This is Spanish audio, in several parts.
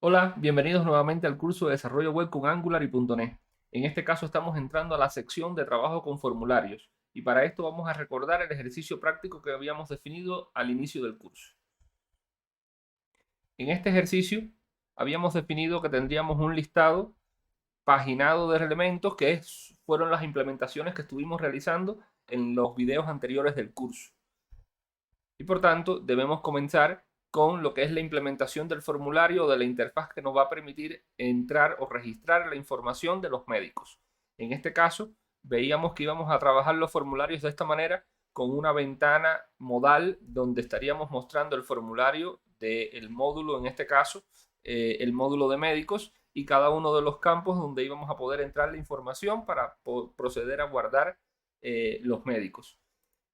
Hola, bienvenidos nuevamente al curso de desarrollo web con Angular y .NET. En este caso estamos entrando a la sección de trabajo con formularios y para esto vamos a recordar el ejercicio práctico que habíamos definido al inicio del curso. En este ejercicio habíamos definido que tendríamos un listado paginado de elementos fueron las implementaciones que estuvimos realizando en los videos anteriores del curso. Y por tanto debemos comenzar con lo que es la implementación del formulario o de la interfaz que nos va a permitir entrar o registrar la información de los médicos. En este caso, veíamos que íbamos a trabajar los formularios de esta manera con una ventana modal donde estaríamos mostrando el formulario del módulo, en este caso, el módulo de médicos y cada uno de los campos donde íbamos a poder entrar la información para proceder a guardar los médicos.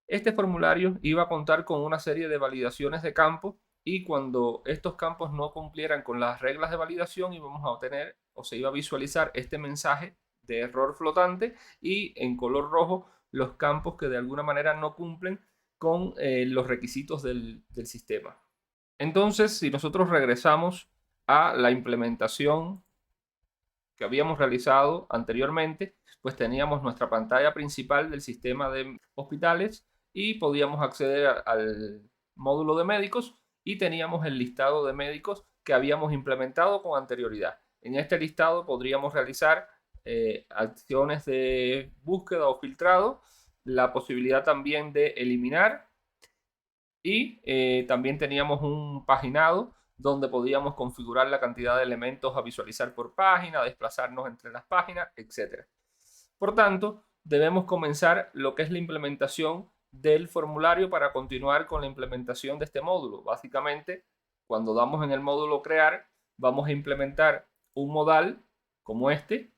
Este formulario iba a contar con una serie de validaciones de campos y cuando estos campos no cumplieran con las reglas de validación íbamos a obtener o se iba a visualizar este mensaje de error flotante y en color rojo los campos que de alguna manera no cumplen con los requisitos del sistema. Entonces, si nosotros regresamos a la implementación que habíamos realizado anteriormente, pues teníamos nuestra pantalla principal del sistema de hospitales y podíamos acceder al módulo de médicos y teníamos el listado de médicos que habíamos implementado con anterioridad. En este listado podríamos realizar acciones de búsqueda o filtrado, la posibilidad también de eliminar y también teníamos un paginado donde podíamos configurar la cantidad de elementos a visualizar por página, desplazarnos entre las páginas, etc. Por tanto, debemos comenzar lo que es la implementación del formulario para continuar con la implementación de este módulo. Básicamente, cuando damos en el módulo crear, vamos a implementar un modal como este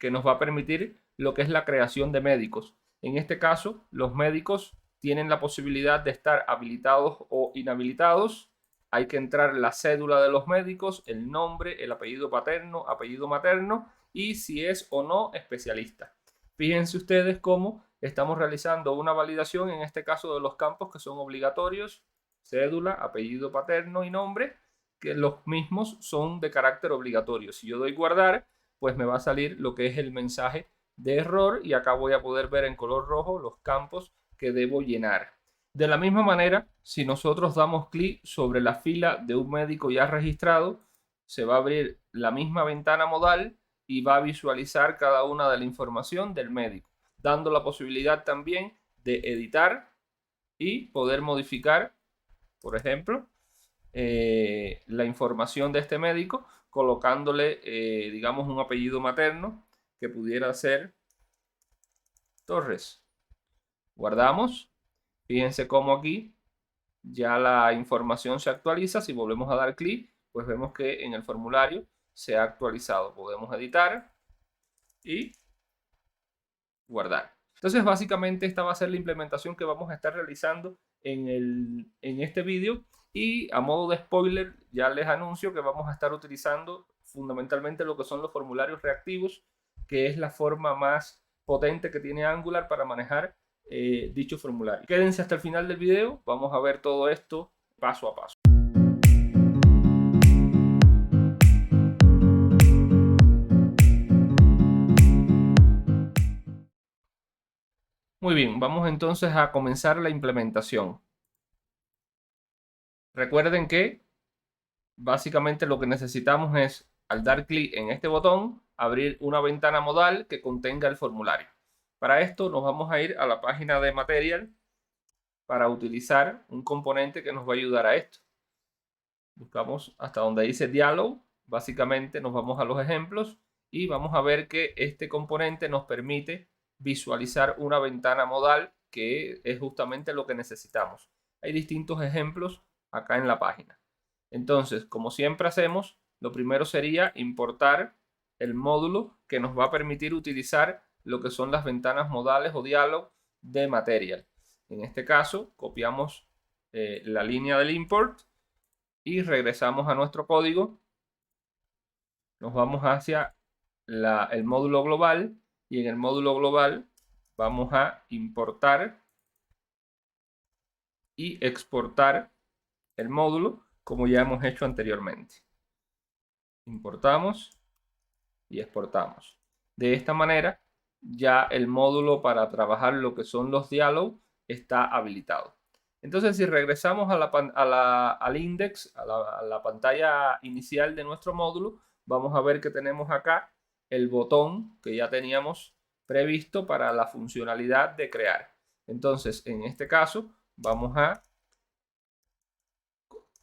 que nos va a permitir lo que es la creación de médicos. En este caso, los médicos tienen la posibilidad de estar habilitados o inhabilitados. Hay que entrar la cédula de los médicos, el nombre, el apellido paterno, apellido materno y si es o no especialista. Fíjense ustedes cómo estamos realizando una validación, en este caso de los campos que son obligatorios, cédula, apellido paterno y nombre, que los mismos son de carácter obligatorio. Si yo doy guardar, pues me va a salir lo que es el mensaje de error y acá voy a poder ver en color rojo los campos que debo llenar. De la misma manera, si nosotros damos clic sobre la fila de un médico ya registrado, se va a abrir la misma ventana modal y va a visualizar cada una de la información del médico, dando la posibilidad también de editar y poder modificar, por ejemplo, la información de este médico, colocándole, digamos, un apellido materno que pudiera ser Torres. Guardamos. Fíjense cómo aquí ya la información se actualiza. Si volvemos a dar clic, pues vemos que en el formulario se ha actualizado. Podemos editar y guardar. Entonces, básicamente esta va a ser la implementación que vamos a estar realizando en este vídeo. Y a modo de spoiler, ya les anuncio que vamos a estar utilizando fundamentalmente lo que son los formularios reactivos, que es la forma más potente que tiene Angular para manejar dicho formulario. Quédense hasta el final del video, vamos a ver todo esto paso a paso. Muy bien, vamos entonces a comenzar la implementación. Recuerden que básicamente lo que necesitamos es, al dar clic en este botón, abrir una ventana modal que contenga el formulario. Para esto nos vamos a ir a la página de Material para utilizar un componente que nos va a ayudar a esto. Buscamos hasta donde dice Dialog, básicamente nos vamos a los ejemplos y vamos a ver que este componente nos permite visualizar una ventana modal que es justamente lo que necesitamos. Hay distintos ejemplos acá en la página. Entonces, como siempre hacemos, lo primero sería importar el módulo que nos va a permitir utilizar lo que son las ventanas modales o diálogo de Material. En este caso, copiamos la línea del import y regresamos a nuestro código. Nos vamos hacia el módulo global y en el módulo global vamos a importar y exportar el módulo como ya hemos hecho anteriormente. importamos y exportamos. De esta manera ya el módulo para trabajar lo que son los diálogos está habilitado. Entonces, si regresamos al index, a la pantalla inicial de nuestro módulo, vamos a ver que tenemos acá el botón que ya teníamos previsto para la funcionalidad de crear. Entonces, en este caso, vamos a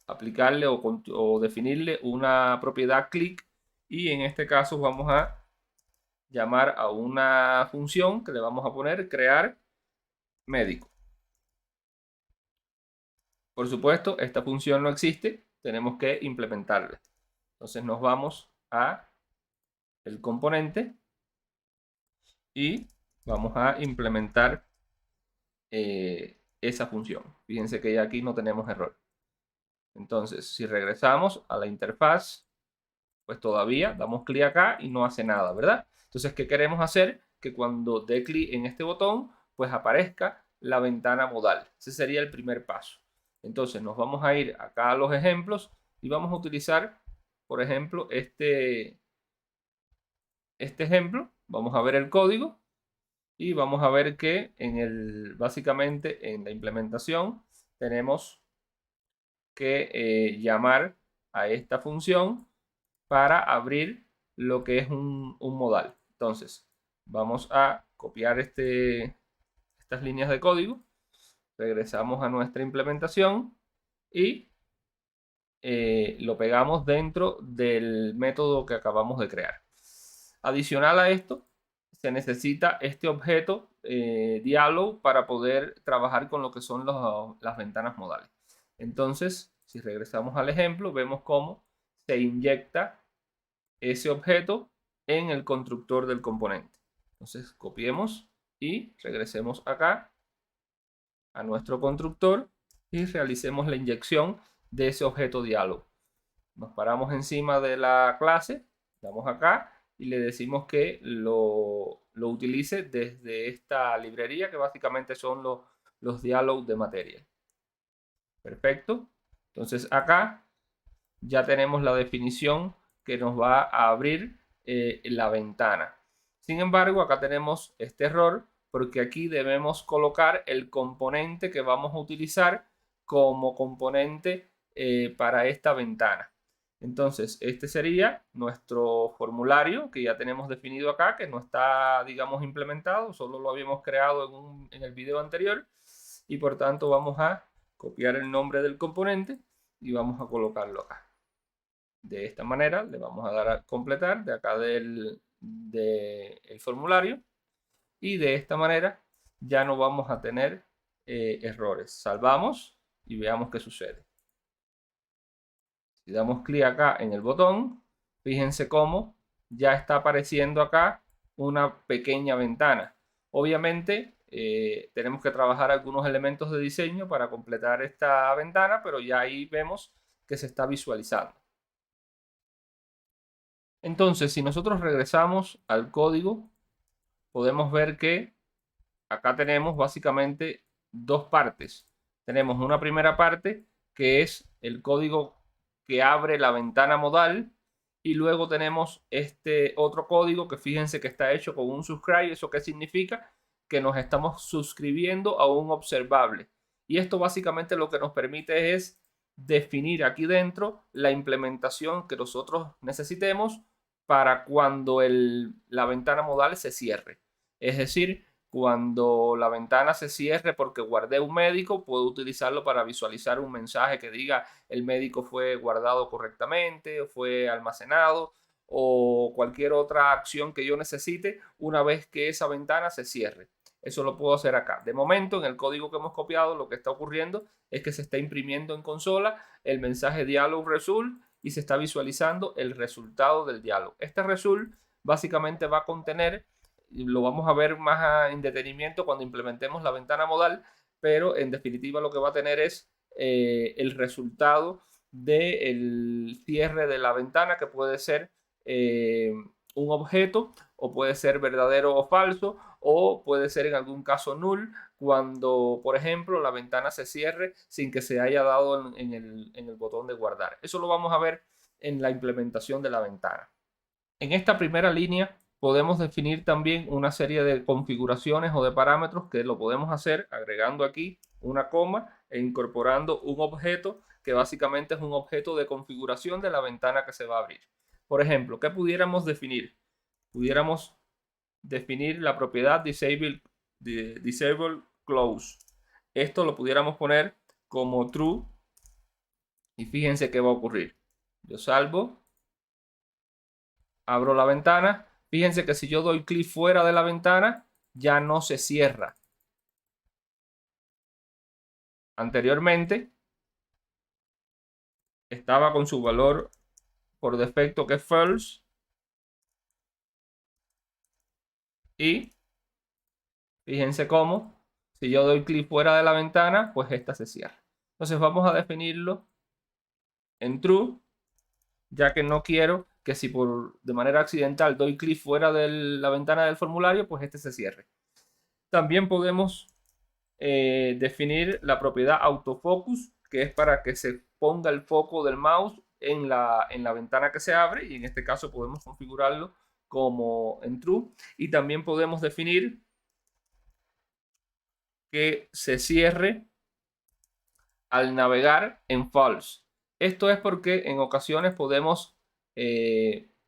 aplicarle o definirle una propiedad click, y en este caso vamos a llamar a una función que le vamos a poner crear médico. Por supuesto, esta función no existe, tenemos que implementarla. Entonces nos vamos a el componente y vamos a implementar esa función. Fíjense que ya aquí no tenemos error. Entonces, si regresamos a la interfaz, pues todavía damos clic acá y no hace nada, ¿verdad? Entonces, ¿qué queremos hacer? Que cuando dé clic en este botón, pues aparezca la ventana modal. Ese sería el primer paso. Entonces, nos vamos a ir acá a los ejemplos y vamos a utilizar, por ejemplo, este ejemplo. Vamos a ver el código y vamos a ver que básicamente en la implementación tenemos que llamar a esta función para abrir lo que es un modal. Entonces, vamos a copiar estas líneas de código, regresamos a nuestra implementación y lo pegamos dentro del método que acabamos de crear. Adicional a esto, se necesita este objeto dialog para poder trabajar con lo que son las ventanas modales. Entonces, si regresamos al ejemplo, vemos cómo se inyecta ese objeto en el constructor del componente. Entonces, copiemos y regresemos acá a nuestro constructor y realicemos la inyección de ese objeto diálogo. Nos paramos encima de la clase, damos acá y le decimos que lo utilice desde esta librería, que básicamente son los diálogos de materia. Perfecto. Entonces acá ya tenemos la definición que nos va a abrir la ventana. Sin embargo, acá tenemos este error porque aquí debemos colocar el componente que vamos a utilizar como componente para esta ventana. Entonces, este sería nuestro formulario que ya tenemos definido acá, que no está, digamos, implementado, solo lo habíamos creado en el video anterior, y por tanto vamos a copiar el nombre del componente y vamos a colocarlo acá. De esta manera le vamos a dar a completar de acá del formulario, y de esta manera ya no vamos a tener errores. Salvamos y veamos qué sucede. Si damos clic acá en el botón, fíjense cómo ya está apareciendo acá una pequeña ventana. Obviamente tenemos que trabajar algunos elementos de diseño para completar esta ventana, pero ya ahí vemos que se está visualizando. Entonces, si nosotros regresamos al código, podemos ver que acá tenemos básicamente dos partes. Tenemos una primera parte que es el código que abre la ventana modal, y luego tenemos este otro código que fíjense que está hecho con un subscribe. ¿Eso qué significa? Que nos estamos suscribiendo a un observable. Y esto básicamente lo que nos permite es definir aquí dentro la implementación que nosotros necesitemos para cuando la ventana modal se cierre. Es decir, cuando la ventana se cierre porque guardé un médico, puedo utilizarlo para visualizar un mensaje que diga el médico fue guardado correctamente, fue almacenado, o cualquier otra acción que yo necesite una vez que esa ventana se cierre. Eso lo puedo hacer acá. De momento, en el código que hemos copiado, lo que está ocurriendo es que se está imprimiendo en consola el mensaje dialog result y se está visualizando el resultado del diálogo. Este result básicamente va a contener, y lo vamos a ver más en detenimiento cuando implementemos la ventana modal, pero en definitiva lo que va a tener es el resultado del cierre de la ventana, que puede ser un objeto, o puede ser verdadero o falso, o puede ser en algún caso null, cuando por ejemplo la ventana se cierre sin que se haya dado en el botón de guardar. Eso lo vamos a ver en la implementación de la ventana. En esta primera línea podemos definir también una serie de configuraciones o de parámetros que lo podemos hacer agregando aquí una coma e incorporando un objeto que básicamente es un objeto de configuración de la ventana que se va a abrir. Por ejemplo, ¿qué pudiéramos definir? Pudiéramos definir la propiedad disable close. Esto lo pudiéramos poner como true y fíjense qué va a ocurrir. Yo salvo, abro la ventana. Fíjense que si yo doy clic fuera de la ventana, ya no se cierra. Anteriormente estaba con su valor por defecto que es false. Y fíjense cómo, si yo doy clic fuera de la ventana, pues esta se cierra. Entonces vamos a definirlo en true, ya que no quiero que si de manera accidental doy clic fuera de la ventana del formulario, pues este se cierre. También podemos definir la propiedad autofocus, que es para que se ponga el foco del mouse en la ventana que se abre, y en este caso podemos configurarlo como en true. Y también podemos definir que se cierre al navegar en false. Esto es porque en ocasiones podemos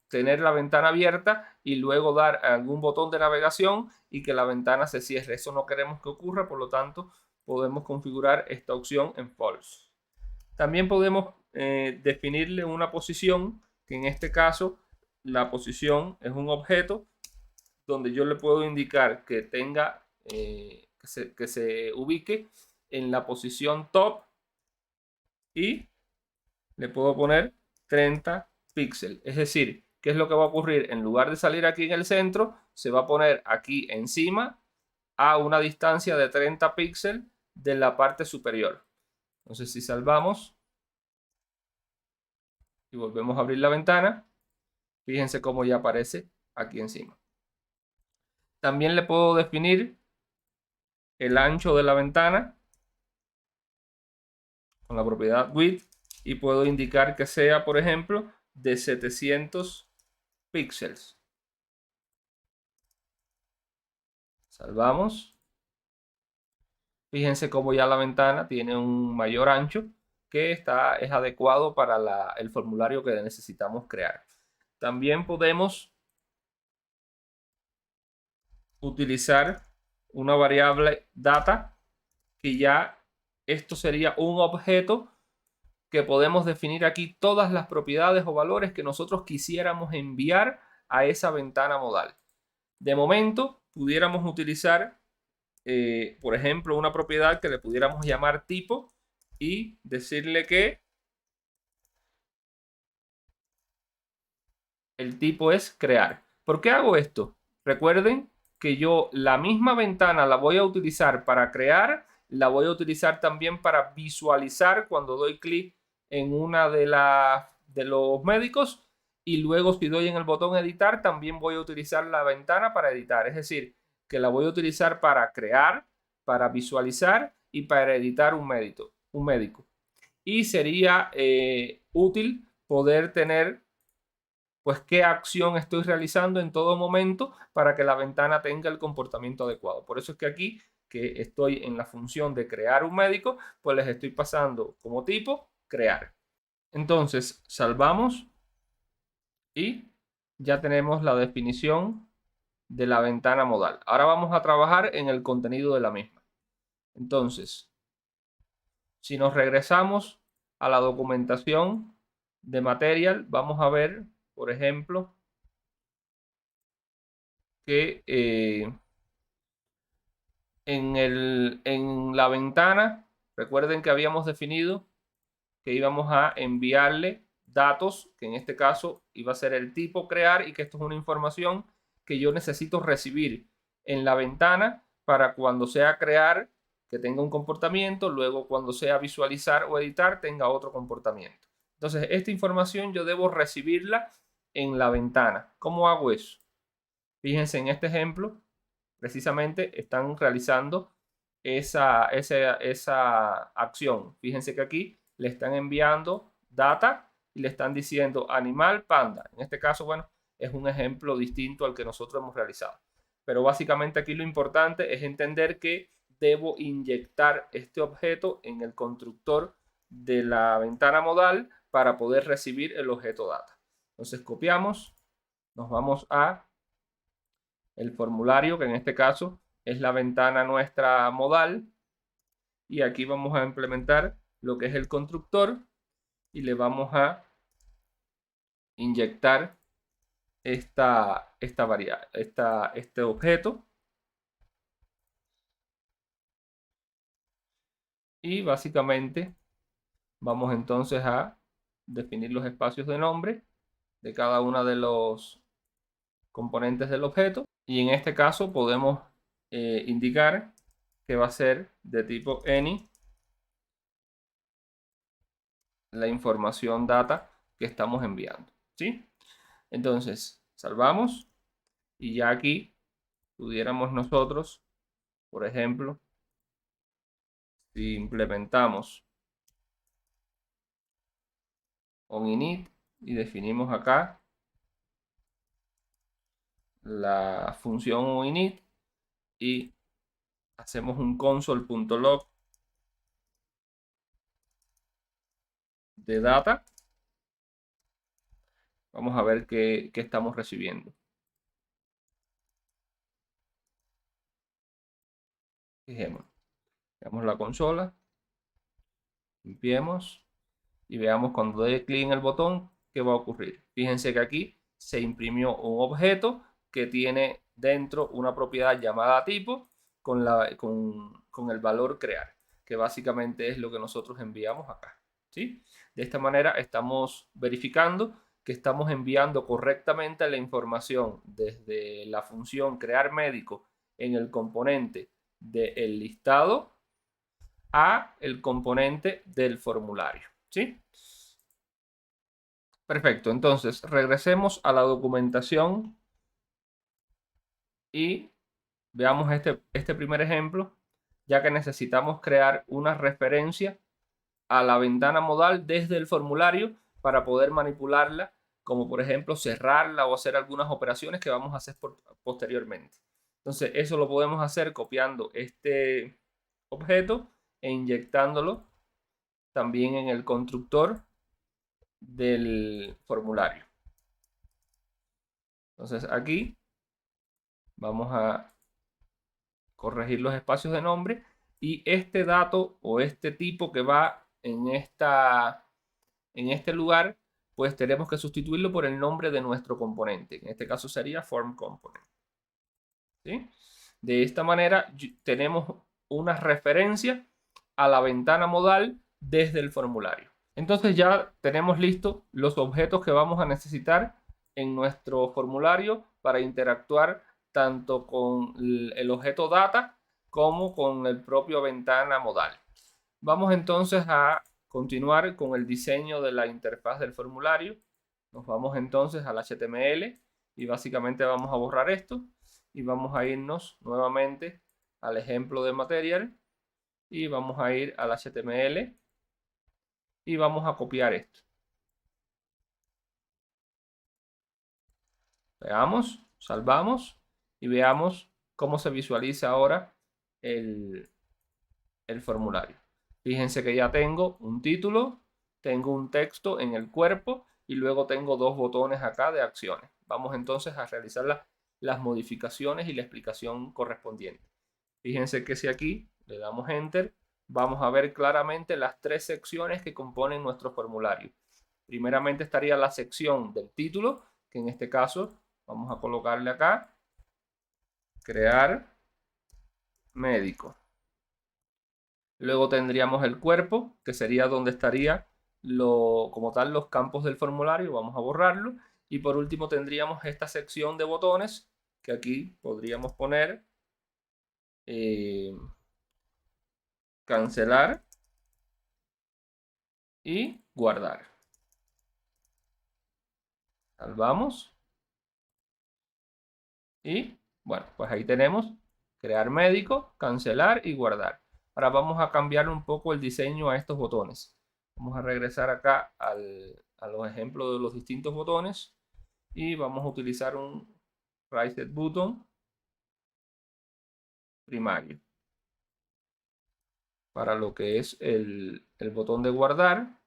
tener la ventana abierta y luego dar algún botón de navegación y que la ventana se cierre. Eso no queremos que ocurra, por lo tanto podemos configurar esta opción en false. También podemos definirle una posición, que en este caso la posición es un objeto donde yo le puedo indicar que tenga que se ubique en la posición top y le puedo poner 30 píxeles. Es decir, ¿qué es lo que va a ocurrir? En lugar de salir aquí en el centro, se va a poner aquí encima a una distancia de 30 píxeles de la parte superior. Entonces, si salvamos y volvemos a abrir la ventana, fíjense cómo ya aparece aquí encima. También le puedo definir el ancho de la ventana con la propiedad width y puedo indicar que sea, por ejemplo, de 700 píxeles. Salvamos. Fíjense cómo ya la ventana tiene un mayor ancho que es adecuado para el formulario que necesitamos crear. También podemos utilizar una variable data, que ya esto sería un objeto que podemos definir aquí todas las propiedades o valores que nosotros quisiéramos enviar a esa ventana modal. De momento, pudiéramos utilizar, por ejemplo, una propiedad que le pudiéramos llamar tipo y decirle que el tipo es crear. ¿Por qué hago esto? Recuerden que yo la misma ventana la voy a utilizar para crear, la voy a utilizar también para visualizar cuando doy clic en una de los médicos, y luego si doy en el botón editar también voy a utilizar la ventana para editar. Es decir, que la voy a utilizar para crear, para visualizar y para editar un médico. Y sería útil poder tener pues qué acción estoy realizando en todo momento para que la ventana tenga el comportamiento adecuado. Por eso es que aquí, que estoy en la función de crear un médico, pues les estoy pasando como tipo crear. Entonces salvamos y ya tenemos la definición de la ventana modal. Ahora vamos a trabajar en el contenido de la misma. Entonces, si nos regresamos a la documentación de Material, vamos a ver, por ejemplo, que en la ventana, recuerden que habíamos definido que íbamos a enviarle datos, que en este caso iba a ser el tipo crear, y que esto es una información que yo necesito recibir en la ventana para cuando sea crear que tenga un comportamiento, luego cuando sea visualizar o editar tenga otro comportamiento. Entonces esta información yo debo recibirla en la ventana. ¿Cómo hago eso? Fíjense en este ejemplo, precisamente están realizando esa acción. Fíjense que aquí le están enviando data y le están diciendo animal panda. En este caso, bueno, es un ejemplo distinto al que nosotros hemos realizado. Pero básicamente aquí lo importante es entender que debo inyectar este objeto en el constructor de la ventana modal para poder recibir el objeto data. Entonces copiamos, nos vamos a el formulario, que en este caso es la ventana nuestra modal, y aquí vamos a implementar lo que es el constructor y le vamos a inyectar este objeto, y básicamente vamos entonces a definir los espacios de nombre de cada uno de los componentes del objeto, y en este caso podemos indicar que va a ser de tipo any la información data que estamos enviando, ¿sí? Entonces salvamos y ya aquí pudiéramos nosotros, por ejemplo, si implementamos onInit y definimos acá la función onInit y hacemos un console.log de data, vamos a ver qué estamos recibiendo. Fijemos, veamos la consola, limpiemos y veamos cuando dé clic en el botón qué va a ocurrir. Fíjense que aquí se imprimió un objeto que tiene dentro una propiedad llamada tipo con el valor crear, que básicamente es lo que nosotros enviamos acá, ¿sí? De esta manera estamos verificando que estamos enviando correctamente la información desde la función crear médico en el componente del listado a el componente del formulario, ¿sí? Perfecto, entonces regresemos a la documentación y veamos este primer ejemplo, ya que necesitamos crear una referencia a la ventana modal desde el formulario para poder manipularla, como por ejemplo cerrarla o hacer algunas operaciones que vamos a hacer posteriormente. Entonces eso lo podemos hacer copiando este objeto e inyectándolo también en el constructor del formulario. Entonces aquí vamos a corregir los espacios de nombre y este dato o este tipo que va en este lugar, pues tenemos que sustituirlo por el nombre de nuestro componente. En este caso sería form component, ¿sí? De esta manera tenemos una referencia a la ventana modal desde el formulario. Entonces ya tenemos listos los objetos que vamos a necesitar en nuestro formulario para interactuar tanto con el objeto data como con el propio ventana modal. Vamos entonces a continuar con el diseño de la interfaz del formulario. Nos vamos entonces al HTML y básicamente vamos a borrar esto y vamos a irnos nuevamente al ejemplo de material y vamos a ir al HTML y vamos a copiar esto. Veamos, salvamos y veamos cómo se visualiza ahora el formulario. Fíjense que ya tengo un título, tengo un texto en el cuerpo y luego tengo dos botones acá de acciones. Vamos entonces a realizar las modificaciones y la explicación correspondiente. Fíjense que si aquí le damos Enter, vamos a ver claramente las tres secciones que componen nuestro formulario. Primeramente estaría la sección del título, que en este caso vamos a colocarle acá, crear médico. Luego tendríamos el cuerpo, que sería donde estaría como tal los campos del formulario. Vamos a borrarlo. Y por último tendríamos esta sección de botones, que aquí podríamos poner cancelar y guardar. Salvamos. Y bueno, pues ahí tenemos crear médico, cancelar y guardar. Ahora vamos a cambiar un poco el diseño a estos botones. Vamos a regresar acá al a los ejemplos de los distintos botones y vamos a utilizar un Reset Button primario para lo que es el botón de guardar.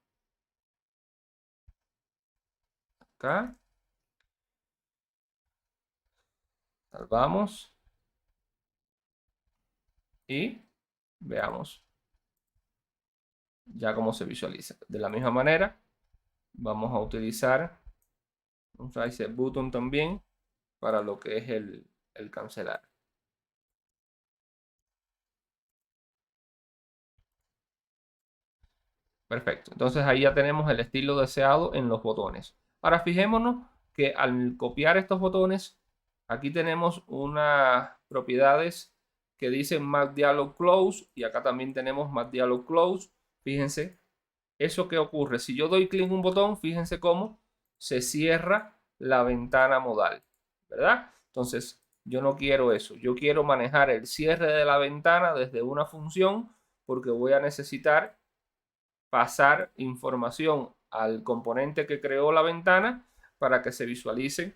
Acá. Salvamos. Y veamos ya cómo se visualiza. De la misma manera, vamos a utilizar un Reset Button también para lo que es el cancelar. Perfecto. Entonces ahí ya tenemos el estilo deseado en los botones. Ahora fijémonos que al copiar estos botones, aquí tenemos unas propiedades que dicen Map Dialog Close y acá también tenemos Map Dialog Close. Fíjense, eso que ocurre. Si yo doy clic en un botón, fíjense cómo se cierra la ventana modal, ¿verdad? Entonces yo no quiero eso. Yo quiero manejar el cierre de la ventana desde una función porque voy a necesitar pasar información al componente que creó la ventana para que se visualicen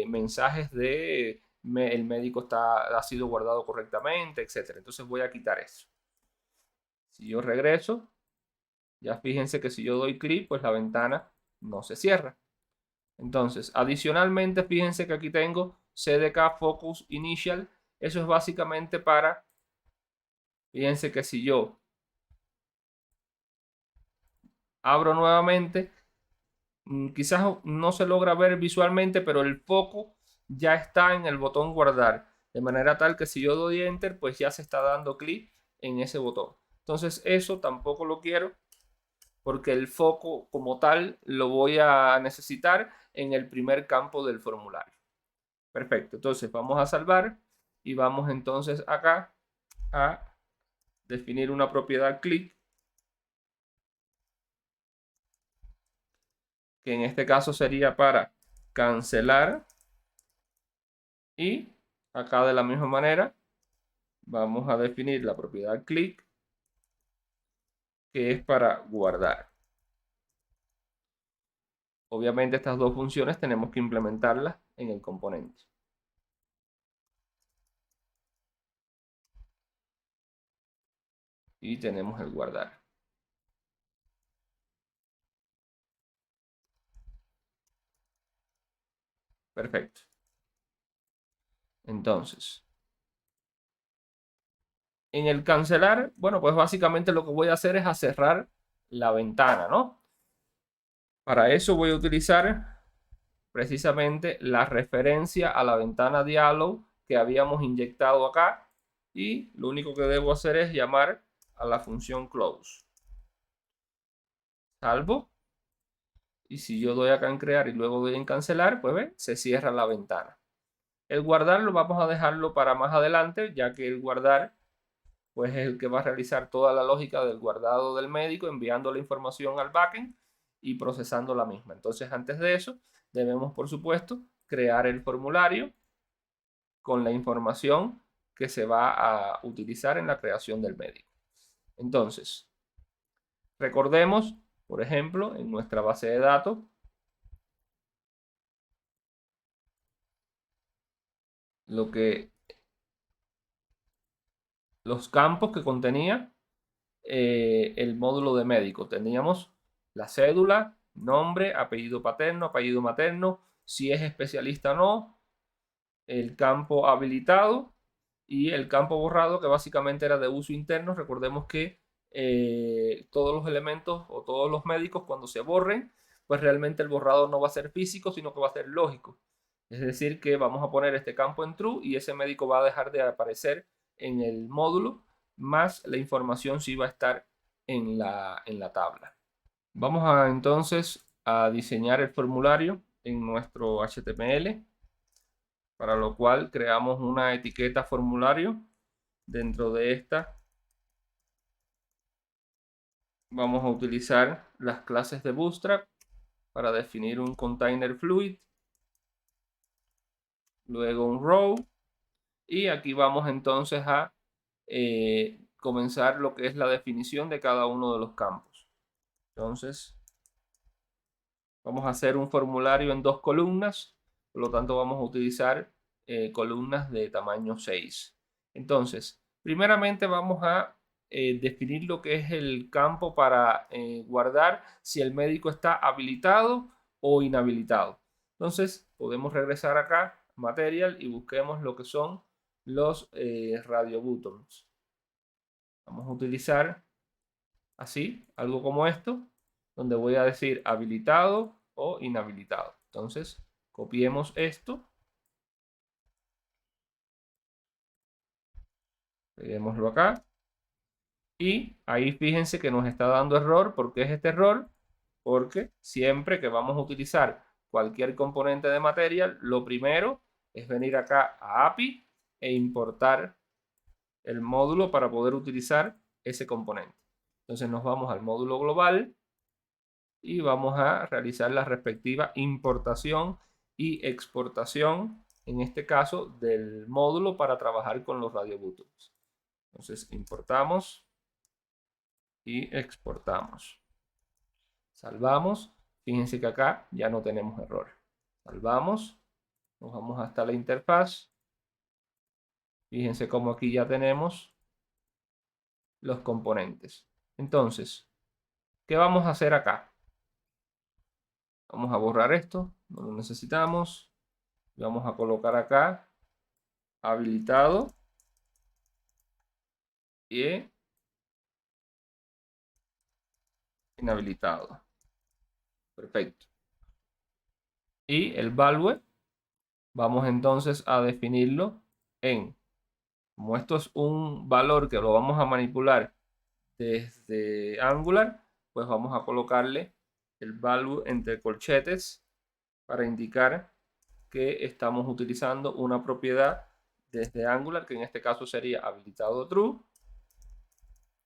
mensajes de el médico ha sido guardado correctamente, etc. Entonces voy a quitar eso. Si yo regreso, ya fíjense que si yo doy clic, pues la ventana no se cierra. Entonces, adicionalmente, fíjense que aquí tengo CDK Focus Initial. Eso es básicamente para, fíjense que si yo abro nuevamente, quizás no se logra ver visualmente, pero el foco ya está en el botón guardar. De manera tal que si yo doy enter, pues ya se está dando clic en ese botón. Entonces eso tampoco lo quiero porque el foco como tal lo voy a necesitar en el primer campo del formulario. Perfecto, entonces vamos a salvar y vamos entonces acá a definir una propiedad click, que en este caso sería para cancelar, y acá de la misma manera vamos a definir la propiedad click, que es para guardar. Obviamente estas dos funciones tenemos que implementarlas en el componente. Y tenemos el guardar. Perfecto. Entonces, en el cancelar, bueno, pues básicamente lo que voy a hacer es a cerrar la ventana, ¿no? Para eso voy a utilizar precisamente la referencia a la ventana dialog que habíamos inyectado acá, y lo único que debo hacer es llamar a la función close. Salvo, y si yo doy acá en crear y luego doy en cancelar, pues ve, se cierra la ventana. El guardar lo vamos a dejarlo para más adelante, ya que el guardar pues es el que va a realizar toda la lógica del guardado del médico, enviando la información al backend y procesando la misma. Entonces, antes de eso, debemos, por supuesto, crear el formulario con la información que se va a utilizar en la creación del médico. Entonces, recordemos, por ejemplo, en nuestra base de datos, los campos que contenía el módulo de médico. Teníamos la cédula, nombre, apellido paterno, apellido materno, si es especialista o no, el campo habilitado y el campo borrado, que básicamente era de uso interno. Recordemos que todos los elementos o todos los médicos, cuando se borren, pues realmente el borrado no va a ser físico, sino que va a ser lógico. Es decir, que vamos a poner este campo en true y ese médico va a dejar de aparecer en el módulo, más la información sí va a estar en la tabla. Vamos a entonces a diseñar el formulario en nuestro HTML, para lo cual creamos una etiqueta formulario. Dentro de esta vamos a utilizar las clases de Bootstrap para definir un container fluid, luego un row, y aquí vamos entonces a comenzar lo que es la definición de cada uno de los campos. Entonces Vamos a hacer un formulario en 2 columnas, por lo tanto vamos a utilizar columnas de tamaño 6. Entonces, primeramente vamos a definir lo que es el campo para guardar si el médico está habilitado o inhabilitado. Entonces, podemos regresar acá, Material, y busquemos lo que son los radio buttons. Vamos a utilizar así, algo como esto, donde voy a decir habilitado o inhabilitado. Entonces, copiemos esto, peguémoslo acá y ahí fíjense que nos está dando error. ¿Por qué es este error? Porque siempre que vamos a utilizar cualquier componente de Material, lo primero es venir acá a API e importar el módulo para poder utilizar ese componente. Entonces nos vamos al módulo global y vamos a realizar la respectiva importación y exportación, en este caso, del módulo para trabajar con los radio buttons. Entonces importamos y exportamos. Salvamos. Fíjense que acá ya no tenemos error. Salvamos. Nos vamos hasta la interfaz. Fíjense cómo aquí ya tenemos los componentes. Entonces, ¿qué vamos a hacer acá? Vamos a borrar esto, no lo necesitamos. Vamos a colocar acá habilitado y inhabilitado. Perfecto. Y el value vamos entonces a definirlo en, como esto es un valor que lo vamos a manipular desde Angular, pues vamos a colocarle el value entre corchetes para indicar que estamos utilizando una propiedad desde Angular, que en este caso sería habilitado true,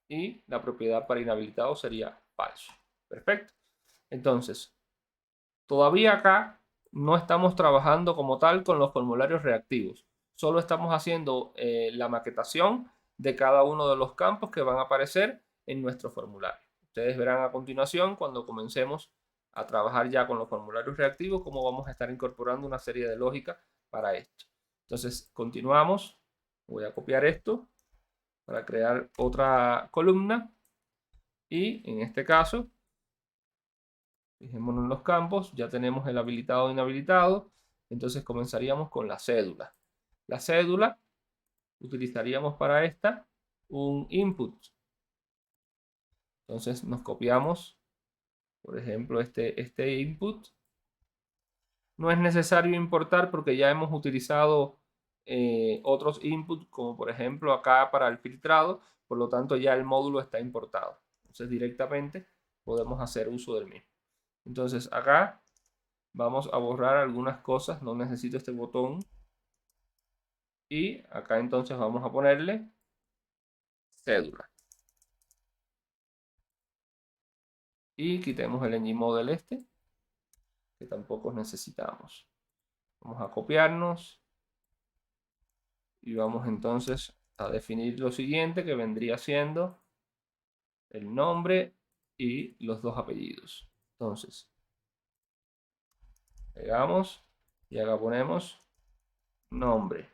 y la propiedad para inhabilitado sería falso. Perfecto. Entonces, todavía acá no estamos trabajando como tal con los formularios reactivos. Solo estamos haciendo la maquetación de cada uno de los campos que van a aparecer en nuestro formulario. Ustedes verán a continuación, cuando comencemos a trabajar ya con los formularios reactivos, cómo vamos a estar incorporando una serie de lógica para esto. Entonces, continuamos. Voy a copiar esto para crear otra columna. Y en este caso, fijémonos en los campos, ya tenemos el habilitado e inhabilitado. Entonces comenzaríamos con la cédula. La cédula utilizaríamos para esta un input. Entonces nos copiamos, por ejemplo, este input. No es necesario importar porque ya hemos utilizado otros inputs, como por ejemplo acá para el filtrado. Por lo tanto, ya el módulo está importado. Entonces directamente podemos hacer uso del mismo. Entonces acá vamos a borrar algunas cosas, no necesito este botón. Y acá entonces vamos a ponerle cédula. Y quitemos el ngModel este, que tampoco necesitamos. Vamos a copiarnos. Y vamos entonces a definir lo siguiente, que vendría siendo el nombre y los dos apellidos. Entonces, pegamos y acá ponemos nombre.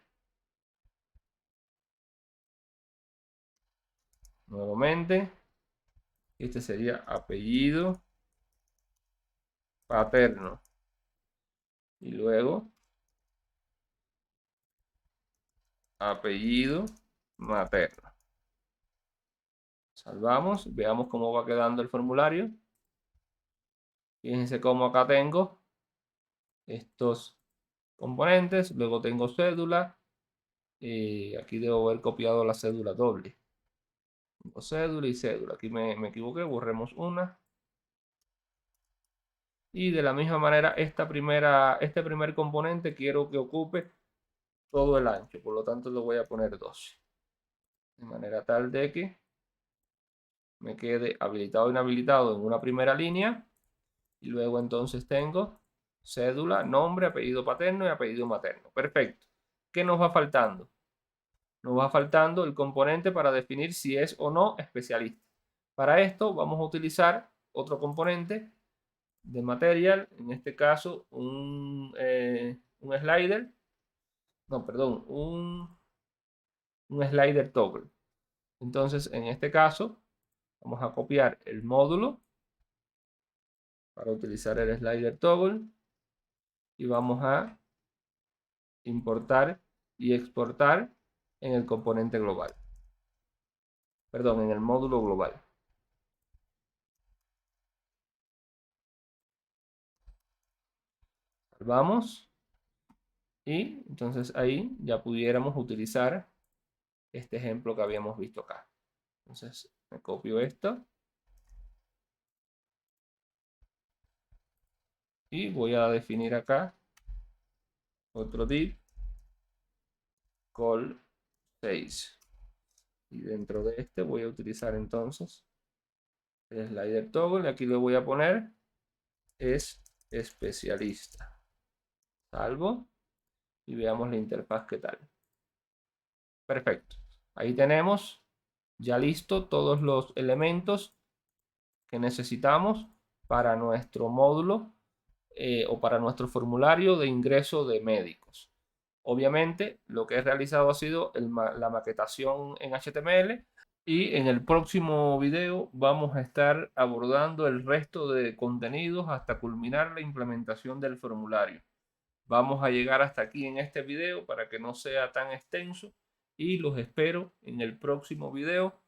Nuevamente, este sería apellido paterno. Y luego, apellido materno. Salvamos, veamos cómo va quedando el formulario. Fíjense cómo acá tengo estos componentes, luego tengo cédula. Aquí debo haber copiado la cédula doble. Tengo cédula y cédula. Aquí me equivoqué, borremos una. Y de la misma manera, este primer componente quiero que ocupe todo el ancho. Por lo tanto, le voy a poner 12. De manera tal de que me quede habilitado e inhabilitado en una primera línea. Y luego entonces tengo cédula, nombre, apellido paterno y apellido materno. Perfecto. ¿Qué nos va faltando? Nos va faltando el componente para definir si es o no especialista. Para esto vamos a utilizar otro componente de material, en este caso un slider, no, perdón, un slider toggle. Entonces, en este caso, vamos a copiar el módulo para utilizar el slider toggle y vamos a importar y exportar en el componente global. Perdón, en el módulo global. Salvamos y entonces ahí ya pudiéramos utilizar este ejemplo que habíamos visto acá. Entonces me copio esto y voy a definir acá otro div call 6 y dentro de este voy a utilizar entonces el slider toggle y aquí le voy a poner es especialista. Salvo y veamos la interfaz qué tal. Perfecto, ahí tenemos ya listo todos los elementos que necesitamos para nuestro módulo o para nuestro formulario de ingreso de médicos. Obviamente lo que he realizado ha sido la maquetación en HTML y en el próximo video vamos a estar abordando el resto de contenidos hasta culminar la implementación del formulario. Vamos a llegar hasta aquí en este video para que no sea tan extenso y los espero en el próximo video